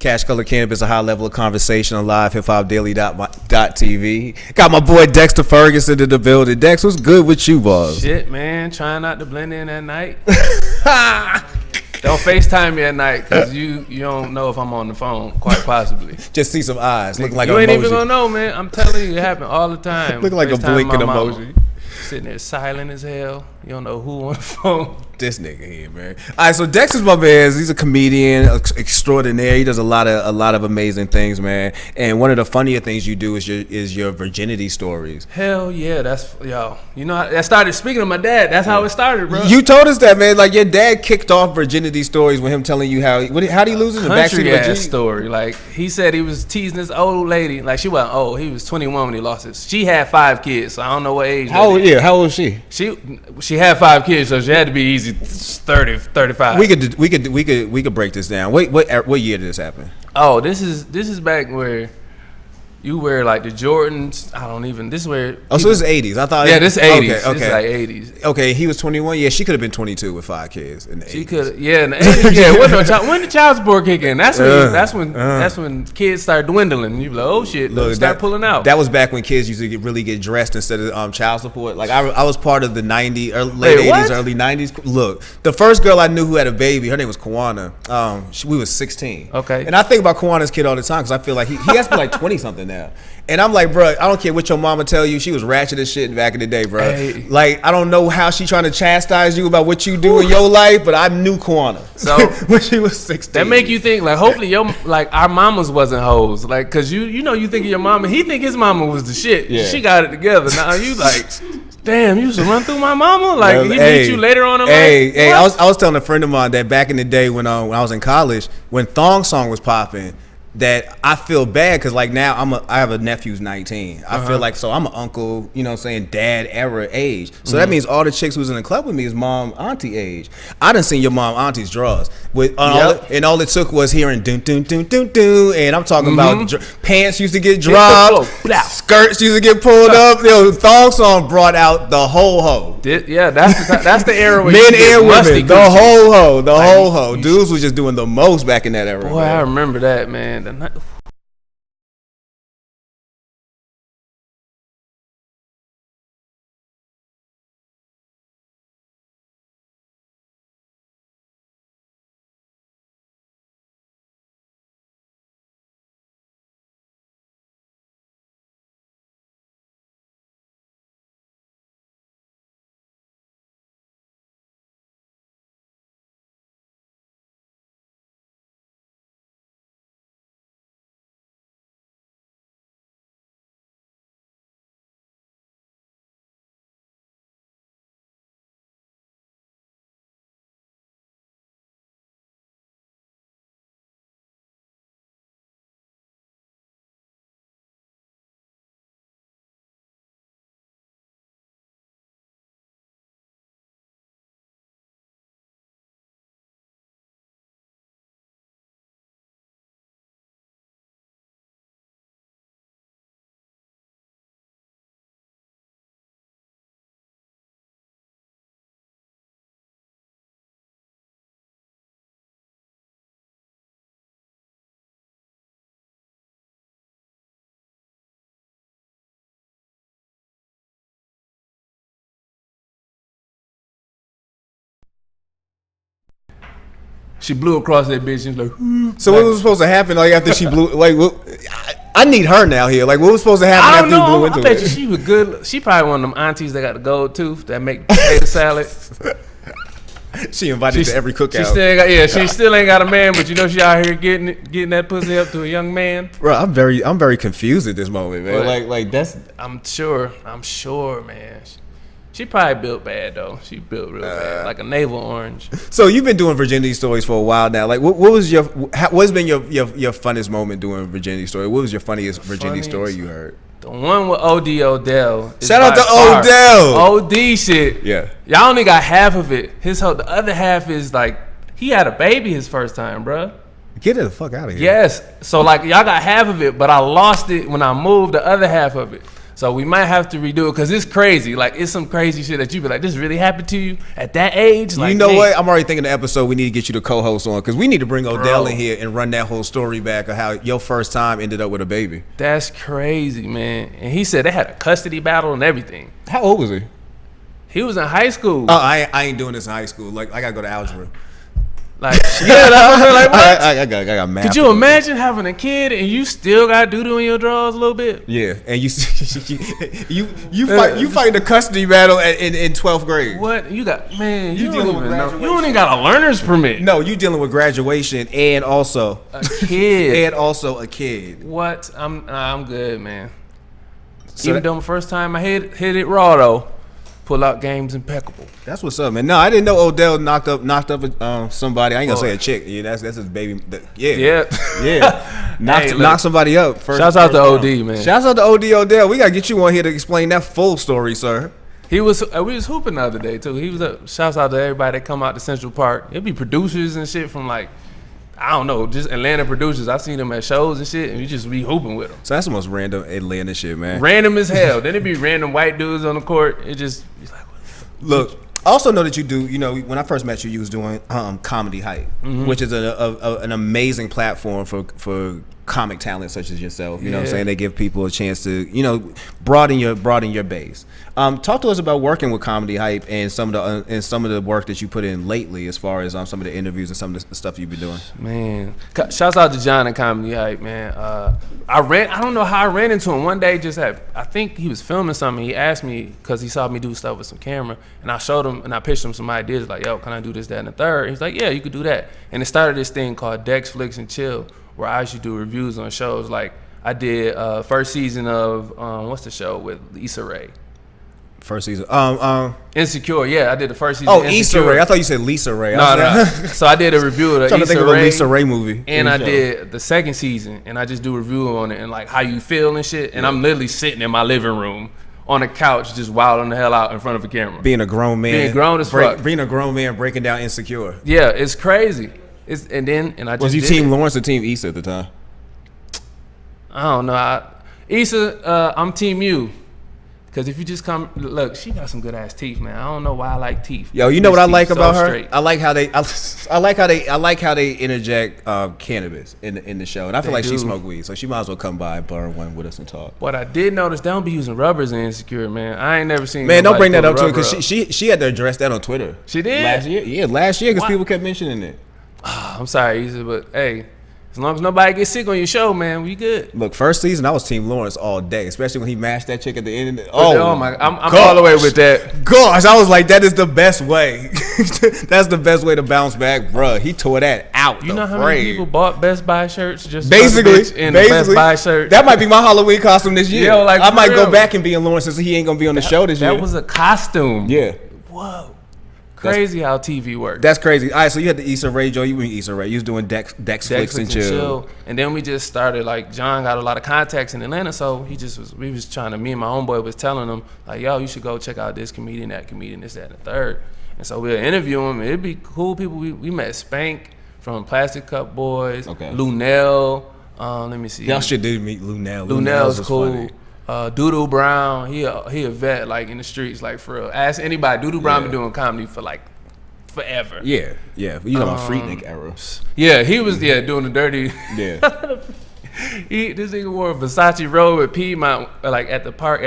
Cash Color Cannabis, a high level of conversation on LivehiphopDaily.tv. Got my boy Dexter Ferguson in the building. Dex, what's good with you, boss? Shit, man. Trying not to blend in at night. Don't FaceTime me at night because you don't know if I'm on the phone, quite possibly. Just see some eyes. Looking like you an ain't emoji. even gonna know, man. I'm telling you, it happen all the time. Looking like a FaceTime blinking my mama. emoji. Sitting there silent as hell. You don't know who on the phone. This nigga here, man. All right, so Dex is my man. He's a comedian extraordinaire. He does a lot of amazing things, man. And one of the funnier things you do is your virginity stories. Hell yeah, that's yo. You know, I started speaking of my dad. That's how it started, bro. You told us that, man. Like your dad kicked off virginity stories with him telling you how did he lose in the backseat of a Jeep? Story. Like he said he was teasing this old lady. Like she wasn't old. He was 21 when he lost it. She had 5 kids. So I don't know what age. How old? Yeah, how old was she? She had 5 kids, so she had to be easy 30, 35. We could break this down. What year did this happen? Oh, this is back where you wear like the Jordans. I don't even. This is where. Oh, so this is 80s. I thought. Yeah, this is 80s. Okay. This is like 80s. Okay, he was 21. Yeah, she could have been 22 with 5 kids in the 80s. She could. Yeah, in the 80s. Yeah, when the child support kick in? That's when kids start dwindling. You be like, oh shit, look, start pulling out. That was back when kids used to really get dressed instead of child support. Like I was part of the late 80s, early 90s. Look, the first girl I knew who had a baby, her name was Kawana. We was 16. Okay. And I think about Kawana's kid all the time because I feel like he has to be like 20 something now. And I'm like, bro, I don't care what your mama tell you. She was ratchet as shit back in the day, bro. Hey. Like, I don't know how she trying to chastise you about what you do in your life, but I knew Kawana. So when she was 16. That make you think like, hopefully our mamas wasn't hoes. Like, cause you think of your mama. He think his mama was the shit. Yeah. She got it together. Now you like, damn, you used to run through my mama. Like he meet you later on in life. Hey, I was telling a friend of mine that back in the day when I was in college, when Thong Song was popping, that I feel bad because like now I have a nephew who's 19. I feel like so I'm an uncle, you know what I'm saying, dad era age. So that means all the chicks who's in the club with me is mom auntie age. I done seen your mom auntie's drawers with and all it took was hearing dun dun dun dun dun, and I'm talking about pants used to get dropped, skirts used to get pulled up. Yo, Thong Song brought out the whole hoe. Yeah, that's the era where men and women, the whole hoe. Dudes was just doing the most back in that era. Boy, man. I remember that, man. She blew across that bitch and was like, so what was supposed to happen like after she blew? Like, I need her now here. Like, what was supposed to happen after you blew into it? I bet you she was good. She probably one of them aunties that got the gold tooth that make potato salad. She invited to every cookout. She still ain't got a man, but you know she out here getting that pussy up to a young man. Bro, I'm very confused at this moment, man. But like that's. I'm sure, man. She probably built bad though. She built real bad, like a navel orange. So you've been doing virginity stories for a while now. Like, what's been your funnest moment doing virginity story? What was your funniest virginity story you heard? The one with O.D. Odell. Shout out to Odell. O.D. shit. Yeah. Y'all only got half of it. The other half is like he had a baby his first time, bro. Get it the fuck out of here. Yes. So like y'all got half of it, but I lost it when I moved the other half of it. So we might have to redo it because it's crazy. Like, it's some crazy shit that you be like, this really happened to you at that age? Like, you know what? I'm already thinking the episode we need to get you the co-host on because we need to bring Odell in here and run that whole story back of how your first time ended up with a baby. That's crazy, man. And he said they had a custody battle and everything. How old was he? He was in high school. Oh, I ain't doing this in high school. Like, I gotta go to algebra. Like, like what? I got math. Could you imagine having a kid and you still got doo-doo in your drawers a little bit? Yeah, and you fighting the custody battle in 12th grade. What you got, man? You dealing with graduation. You don't even got a learner's permit. No, you dealing with graduation and also a kid. a kid. What? I'm good, man. So even though my first time I hit it raw though. Pull out games impeccable. That's what's up, man. No, I didn't know Odell knocked up somebody. I ain't gonna say a chick. Yeah, that's his baby. Yeah. Knock somebody up. Shouts out to OD, man. Shouts out to OD Odell. We gotta get you on here to explain that full story, sir. We was hooping the other day too. He was shouts out to everybody that come out to Central Park. It'd be producers and shit from like, I don't know, just Atlanta producers. I seen them at shows and shit, and you just be hooping with them. So that's the most random Atlanta shit, man. Random as hell. Then it'd be random white dudes on the court. It's like, look. I also know that you do. You know, when I first met you, you was doing Comedy Hype, which is an amazing platform for comic talent such as yourself. You know what I'm saying? They give people a chance to, broaden your base. Talk to us about working with Comedy Hype and some of the work that you put in lately, as far as some of the interviews and some of the stuff you've been doing. Man, shouts out to John and Comedy Hype, man. I don't know how I ran into him one day. I think he was filming something. He asked me because he saw me do stuff with some camera, and I showed him and I pitched him some ideas like, yo, can I do this, that, and the third? He's like, yeah, you could do that. And it started this thing called Dex, Flicks, and Chill, where I actually do reviews on shows. Like I did first season of what's the show with Issa Rae? First season, Insecure. Yeah, I did the first season. Oh, Issa Rae. I thought you said Lisa Rae. No. So I did a review of the trying to think of a Lisa Rae movie. And I did the second season, and I just do a review on it and like how you feel and shit. And I'm literally sitting in my living room on a couch, just wilding the hell out in front of a camera. Being a grown man. Being grown as fuck. Being a grown man breaking down Insecure. Yeah, it's crazy. Was you Team Lawrence or Team Issa at the time? I don't know. Issa, I'm Team you. Because if you just come, look, she got some good ass teeth, man. I don't know why I like teeth. Yo, you know what I like about her? Straight. I like how they interject cannabis in the show, and I feel like she smoked weed, so she might as well come by and burn one with us and talk. But I did notice they don't be using rubbers in Insecure, man. I ain't never seen. Man, don't bring that up to her because she had to address that on Twitter. She did last year. Yeah, last year because people kept mentioning it. I'm sorry, Issa, but hey. As long as nobody gets sick on your show, man, we good. Look, first season, I was Team Lawrence all day, especially when he mashed that chick at the end. Oh my! I'm all the way with that. Gosh, I was like, that is the best way. That's the best way to bounce back, bruh. He tore that out. You know how many people bought Best Buy shirts just basically Best Buy shirt? That might be my Halloween costume this year. Yo, like, I might go back and be in Lawrence since he ain't gonna be on the show this year. That was a costume. Yeah. Whoa. Crazy how TV works. That's crazy. All right, so you had the Issa Rae, Joe. You were Issa Rae. You was doing Dex Flicks, and Chill. And then we just started, like, John got a lot of contacts in Atlanta, so we was trying to, me and my homeboy was telling him, like, yo, you should go check out this comedian, that comedian, this, that, and the third. And so we'll interview him. It'd be cool people. We met Spank from Plastic Cup Boys. Okay. Lunel. Let me see. Y'all should do meet Lunel. Lunel's cool. Doodoo Brown, he a vet, like, in the streets, like, for real. Ask anybody. Doodoo Brown been doing comedy for, like, forever. Yeah. You know about Freaknik era. Yeah, he was doing the dirty. Yeah. This nigga wore a Versace robe at Piedmont, like at the park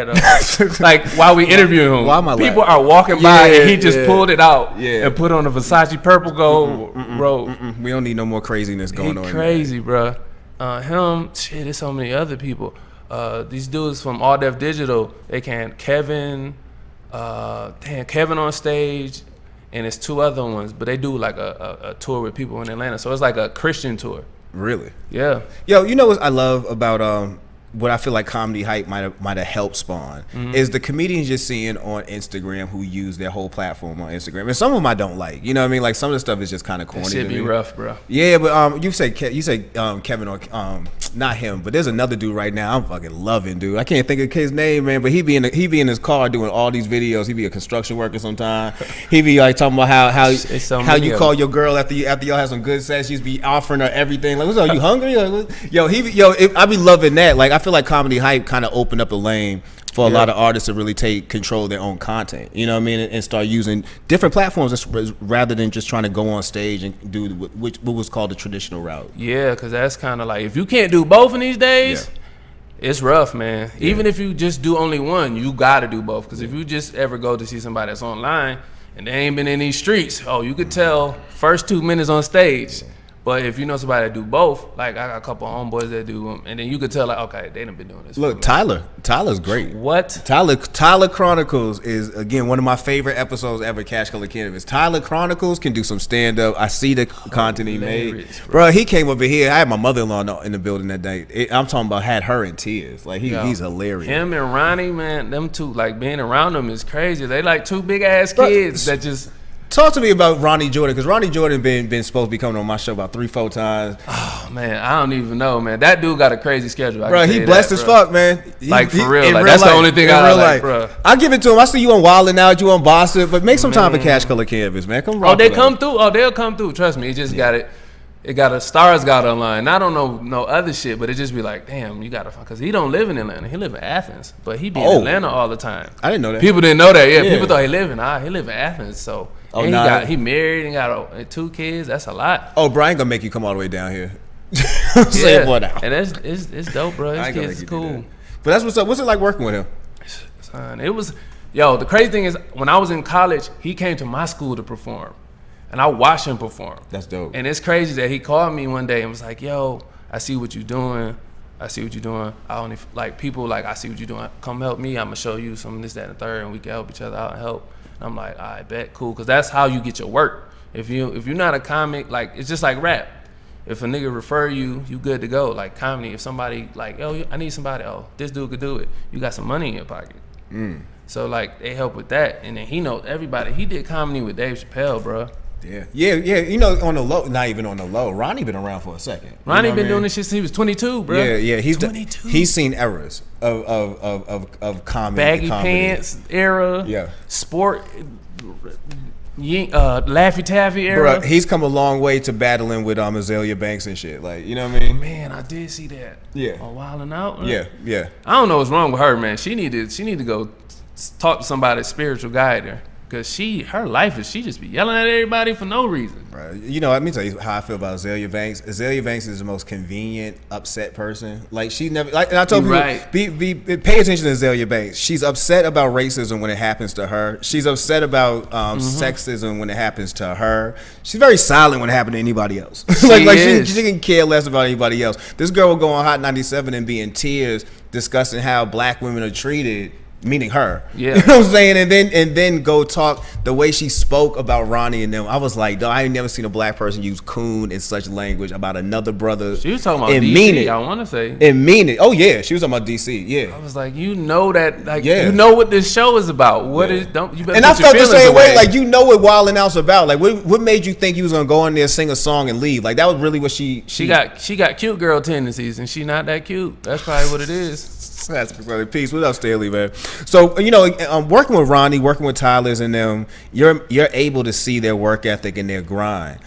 like while we interviewed him. People are walking by and he just pulled it out and put on a Versace purple gold robe. We don't need no more craziness going on. Crazy, bro. There's so many other people. These dudes from All Def Digital, they can Kevin on stage. And it's two other ones, but they do like a tour with people in Atlanta. So it's like a Christian tour. Really? Yeah. Yo, you know what I love about what I feel like Comedy Hype might have helped spawn is the comedians you're seeing on Instagram who use their whole platform on Instagram. And some of them I don't like. You know what I mean? Like some of the stuff is just kind of corny. That shit be rough, bro. Yeah, but you say Kevin or not him, but there's another dude right now I'm fucking loving, dude. I can't think of his name, man, but he be in his car doing all these videos. He be a construction worker sometime. He be like talking about how you call your girl after y'all have some good sex. You be offering her everything. Like, what's up? You hungry? Like, I be loving that. Like, I feel like Comedy Hype kind of opened up the lane for a lot of artists to really take control of their own content, you know what I mean, and start using different platforms rather than just trying to go on stage and do what was called the traditional route. Yeah, because that's kind of like, if you can't do both in these days, it's rough, man. Yeah. Even if you just do only one, you got to do both. Because if you just ever go to see somebody that's online and they ain't been in these streets, you could tell first 2 minutes on stage. Yeah. But if you know somebody that do both, like I got a couple of homeboys that do them, and then you could tell, like, okay, they done been doing this. Look, Tyler's great. What? Tyler Chronicles is, again, one of my favorite episodes ever, CashColorCannabis. Tyler Chronicles can do some stand-up. I see the content he made. Bro, he came over here. I had my mother-in-law in the building that day. I'm talking about had her in tears. Like, he's hilarious. Him and Ronnie, man, them two, like, being around them is crazy. They like two big-ass kids that just... Talk to me about Ronnie Jordan, because Ronnie Jordan been supposed to be coming on my show about 3-4 times. Oh man, I don't even know, man. That dude got a crazy schedule. Bro, he blessed as fuck, man. Like for real, like that's the only thing I like, bro. I give it to him. I see you on Wild 'N Out, you on Boston, but make some time for CashColorCannabis, man. Come rock. They come through. Oh, they'll come through. Trust me. It just got it. It got a stars got online. I don't know no other shit, but it just be like, damn, you gotta, because he don't live in Atlanta. He live in Athens, but he be in Atlanta all the time. I didn't know that. People didn't know that. Yeah, people thought he live in Athens. So he married and got 2 kids. That's a lot. Oh, Brian gonna make you come all the way down here. And it's dope, bro. His kids is cool. But that's what's up. What's it like working with him? Son, it was, the crazy thing is, when I was in college, he came to my school to perform. And I watched him perform. That's dope. And it's crazy that he called me one day and was like, yo, I see what you're doing. I see what you're doing. I only, like, people like, I see what you're doing. Come help me. I'm going to show you some this, that, and the third, and we can help each other out and help. And I'm like, I bet, cool. Because that's how you get your work. If you're not a comic, like, it's just like rap. If a nigga refer you, you good to go. Like comedy, if somebody like, yo, I need somebody, this dude could do it. You got some money in your pocket. So, like, they help with that. And then he knows everybody. He did comedy with Dave Chappelle, bro. Yeah. You know, on the low, not even on the low. Ronnie been around for a second. Ronnie been doing this shit since he was 22, bro. Yeah. He's 22. He's seen eras of comedy, baggy pants era. Yeah. Sport, Laffy Taffy era. Bro, he's come a long way to battling with Azalea Banks and shit. Like, you know what I mean? Man, I did see that. Yeah. On Wild 'N Out. Right? Yeah. I don't know what's wrong with her, man. She need to go talk to somebody, spiritual guide her. Because her life is, she just be yelling at everybody for no reason. Right. You know, let me tell you how I feel about Azalea Banks. Azalea Banks is the most convenient, upset person. Like, she never, like, and I told people, pay attention to Azalea Banks. She's upset about racism when it happens to her. She's upset about sexism when it happens to her. She's very silent when it happens to anybody else. She can care less about anybody else. This girl will go on Hot 97 and be in tears discussing how black women are treated, meaning her. Yeah. You know what I'm saying? And then go talk the way she spoke about Ronnie and them. I was like, I ain't never seen a black person use coon in such language about another brother. She was talking about DC, I want to say. And mean it. Oh, yeah. She was talking about DC. Yeah. I was like, you know that, like, you know what this show is about. You better and I felt the same way. Like, you know what Wild 'N Out's about. Like, what made you think you was going to go in there, sing a song, and leave? Like, that was really what she got cute girl tendencies, and she not that cute. That's probably what it is. That's brother. Peace. What up, Staley, man? So, you know, working with Ronnie, working with Tyler's and them, you're able to see their work ethic and their grind.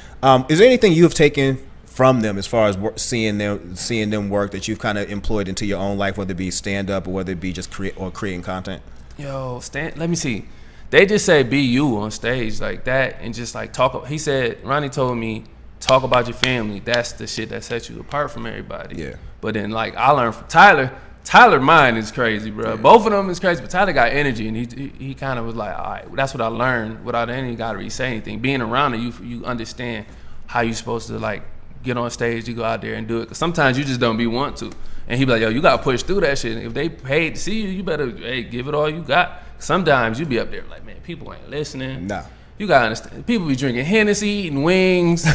Is there anything you've taken from them as far as seeing them work that you've kind of employed into your own life, whether it be stand up or whether it be just creating content? Yo, let me see. They just say be you on stage like that and just like talk. He said, Ronnie told me, talk about your family. That's the shit that sets you apart from everybody. Yeah. But then, like, I learned from Tyler mind is crazy, bro. Yeah. Both of them is crazy, but Tyler got energy, and he kind of was like, all right, that's what I learned without any got to really say anything. Being around it, you understand how you supposed to, like, get on stage, you go out there and do it. Because sometimes you just don't want to. And he be like, yo, you got to push through that shit. If they paid to see you, you better, give it all you got. Sometimes you be up there like, man, people ain't listening. Nah. You gotta understand. People be drinking Hennessy, eating wings.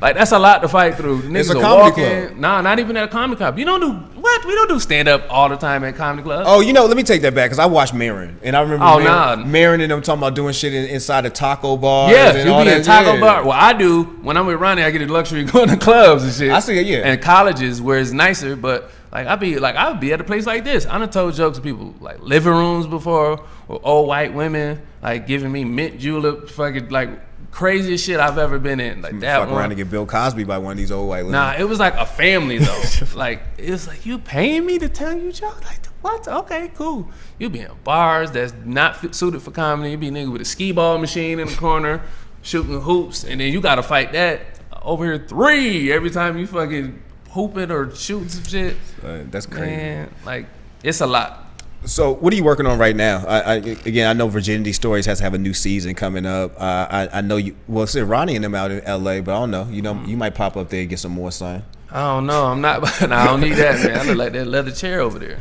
Like, that's a lot to fight through. Niggas it's a comedy club. Nah, not even at a comedy club. You don't do what? We don't do stand up all the time at comedy clubs. Oh, you know, let me take that back because I watched Marin, and I remember Marin and them talking about doing shit inside a taco bar. Yeah, you be in taco bar. Well, I do when I'm with Ronnie. I get the luxury of going to clubs and shit. I see it, yeah. And colleges where it's nicer, but. Like, I would be at a place like this. I done told jokes to people, like, living rooms before, or old white women, like, giving me mint julep fucking, like, craziest shit I've ever been in. Like that fuck one. around and get Bill Cosby by one of these old white ladies. Nah, it was like a family though. Like it was like, you paying me to tell you jokes? Like what? Okay, cool. You be in bars that's not suited for comedy. You be a nigga with a skee ball machine in the corner shooting hoops, and then you gotta fight that over here 3 every time you fucking hooping or shooting some shit. That's crazy. Man, like it's a lot. So what are you working on right now? I know Virginity Stories has to have a new season coming up. I know you. Well, see Ronnie and them out in LA, but I don't know. You know, you might pop up there and get some more son. I don't know. I'm not. I don't need that, man. I look like that leather chair over there.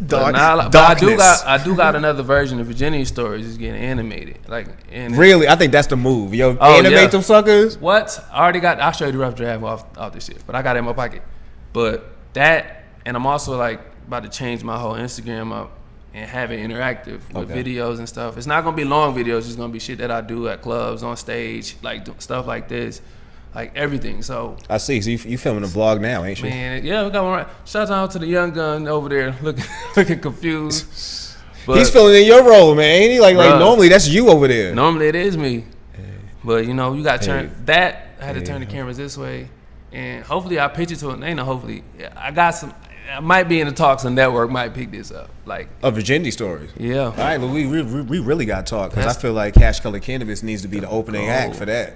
But I do got another version of Virginity Stories. It's getting animated. Like really, I think that's the move. Yo, animate them suckers. What? I already got. I'll show you the rough draft off this shit. But I got it in my pocket. But that, and I'm also like about to change my whole Instagram up and have it interactive with videos and stuff. It's not gonna be long videos. It's gonna be shit that I do at clubs, on stage, like stuff like this, like everything. So I see. So you filming a vlog now, ain't you? Man, yeah, we got one right. Shout out to the young gun over there, looking confused. But he's filling in your role, man. Ain't he? Like normally that's you over there. Normally it is me, but you know you got to turn that. I had to turn the cameras this way, and hopefully I pitch it to it. Ain't no hopefully. I got some. I might be in the talks, and network might pick this up. Like Virginity Stories. Yeah. All right, well, we really got to talk because I feel like CashColorCannabis needs to be the opening act for that.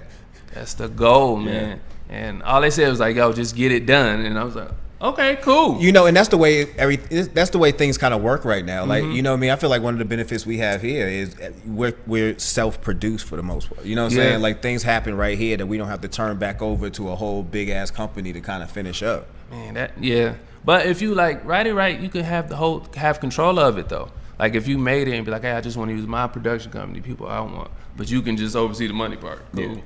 That's the goal, man. And all they said was like, "Yo, just get it done." And I was like, "Okay, cool." You know, and that's the way that's the way things kind of work right now. Like, you know what I mean? I feel like one of the benefits we have here is we're self-produced for the most part. You know what I'm saying? Like things happen right here that we don't have to turn back over to a whole big ass company to kind of finish up. Man, But if you like write it right, you can have have control of it though. Like if you made it and be like, hey, I just want to use my production company, people I want, but you can just oversee the money part. Cool. Yeah.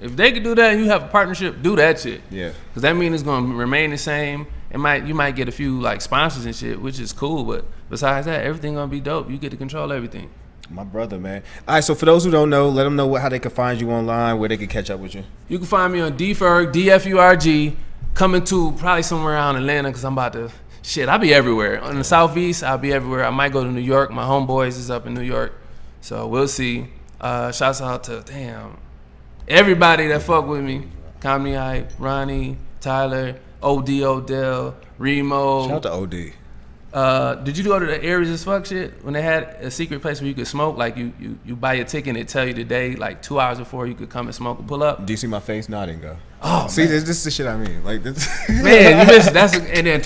If they could do that and you have a partnership, do that shit. Yeah. Because that means it's gonna remain the same. You might get a few like sponsors and shit, which is cool, but besides that, everything gonna be dope. You get to control everything. My brother, man. All right, so for those who don't know, let them know how they can find you online, where they can catch up with you. You can find me on DFurg, DFurg. Coming to probably somewhere around Atlanta because I'm about to, I'll be everywhere. On the Southeast, I'll be everywhere. I might go to New York. My homeboys is up in New York. So we'll see. Shouts out to, everybody that fuck with me. Comedy Hype, Ronnie, Tyler, OD Odell, Remo. Shout out to OD. Did you go to the Aries as fuck shit when they had a secret place where you could smoke? Like you buy your ticket and it tell you the day, like 2 hours before you could come and smoke and pull up. Do you see my face? No, I didn't go. Oh, see, this is the shit I mean. Like this. Man, you missed. And then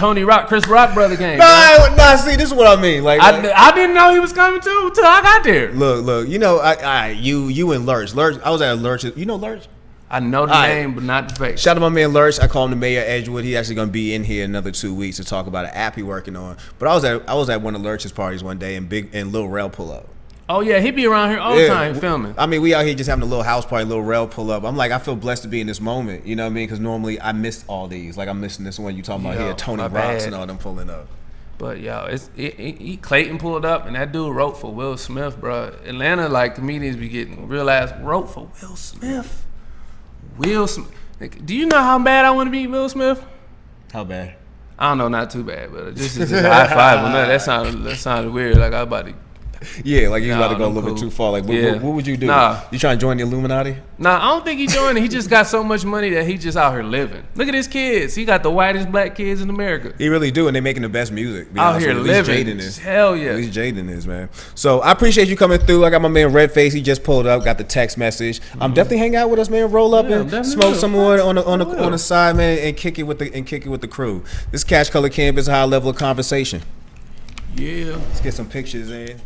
Chris Rock brother came. Nah. See, this is what I mean. Like I didn't know he was coming too till I got there. Look. You know, you and Lurch. I was at Lurch. You know Lurch? I know the name, but not the face. Shout out to my man Lurch. I call him the mayor of Edgewood. He's actually going to be in here another 2 weeks to talk about an app he's working on. But I was at one of Lurch's parties one day, and Lil Rel pull up. Oh yeah, he be around here all the time filming. I mean, we out here just having a little house party, Lil Rel pull up. I'm like, I feel blessed to be in this moment. You know what I mean? Because normally I missed all these. Like I'm missing this one you talking about here, Tony Rocks and all them pulling up. But Clayton pulled up, and that dude wrote for Will Smith, bro. Atlanta, like comedians be getting real ass wrote for Will Smith. Will Smith. Do you know how bad I want to be Will Smith? How bad? I don't know, not too bad, but just high five on that. That sounded weird. Like I about to. Yeah, like you about to go a little bit too far. Like, what would you do? Nah. You trying to join the Illuminati? Nah, I don't think he joined it. He just got so much money that he just out here living. Look at his kids. He got the whitest black kids in America. He really do, and they making the best music. Out here living. Hell yeah. At least Jaden is, man. So I appreciate you coming through. I got my man Redface. He just pulled up, got the text message. Definitely hang out with us, man. Roll up and smoke some more on the side, man, and kick it with the crew. This CashColorCannabis, high level of conversation. Yeah. Let's get some pictures in.